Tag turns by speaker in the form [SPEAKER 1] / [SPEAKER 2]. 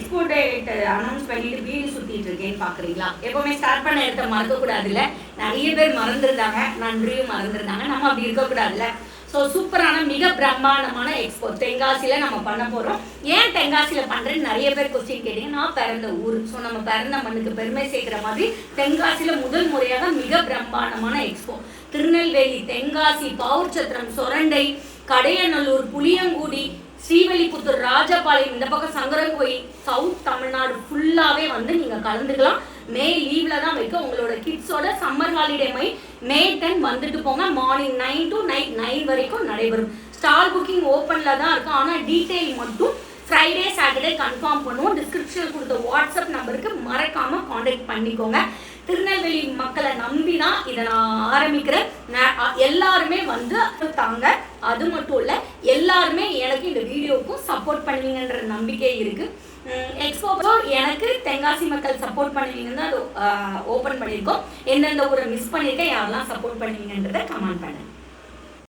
[SPEAKER 1] Expo date announce பண்ணிட்டு வீடு சுற்றிட்டு இருக்கேன்னு பார்க்குறீங்களா? எப்போவுமே ஸ்டார்ட் பண்ண இடத்த மறக்கக்கூடாதுல்ல. நிறைய பேர் மறந்துருந்தாங்க, நன்றியும் மறந்துருந்தாங்க. நம்ம அப்படி இருக்கக்கூடாதுல்ல. ஸோ சூப்பரான மிக பிரம்மாண்டமான எக்ஸ்போ தென்காசியில் நம்ம பண்ண போகிறோம். ஏன் தென்காசியில் பண்ணுறேன்னு நிறைய பேர் கொஸ்டின் கேட்டீங்க. நான் பிறந்த ஊர், ஸோ நம்ம பிறந்த மண்ணுக்கு பெருமை சேர்க்குற மாதிரி தென்காசியில் முதல் முறையாக மிக பிரம்மாண்டமான எக்ஸ்போ. திருநெல்வேலி, தென்காசி, பவுர்ச்சத்திரம், சொரண்டை, கடையநல்லூர், புளியங்குடி, ஸ்ரீவல்லிபுத்தூர், ராஜபாளையம், இந்த பக்கம் சங்கரன்கோயில், சவுத் தமிழ்நாடு ஃபுல்லாகவே வந்து நீங்கள் கலந்துக்கலாம். மே லீவில் தான் வைக்க. உங்களோட கிட்ஸோட சம்மர் ஹாலிடே மே 10 வந்துட்டு போங்க. மார்னிங் 9 to நைட் 9 வரைக்கும் நடைபெறும். ஸ்டால் புக்கிங் ஓப்பனில் தான் இருக்கும். ஆனால் டீட்டெயில் மட்டும் ஃப்ரைடே சாட்டர்டே கன்ஃபார்ம் பண்ணுவோம். டிஸ்கிரிப்ஷனில் கொடுத்த வாட்ஸ்அப் நம்பருக்கு மறக்காமல் காண்டாக்ட் பண்ணிக்கோங்க. திருநெல்வேலி மக்களை நம்பி தான் இதை நான் ஆரம்பிக்கிறேன். எல்லாருமே வந்து தாங்க. அது மட்டும் இல்லை, எல்லாருமே எனக்கு இந்த வீடியோவுக்கும் சப்போர்ட் பண்ணுவீங்கன்ற நம்பிக்கை இருக்குது. எக்ஸ்போ எனக்கு தென்காசி மக்கள் சப்போர்ட் பண்ணுவீங்கன்னு தான் அது ஓப்பன் பண்ணியிருக்கோம். எந்தெந்த ஊரை மிஸ் பண்ணியிருக்கேன், யாரெல்லாம் சப்போர்ட் பண்ணுவீங்கன்றதை கமெண்ட் பண்ணுங்க.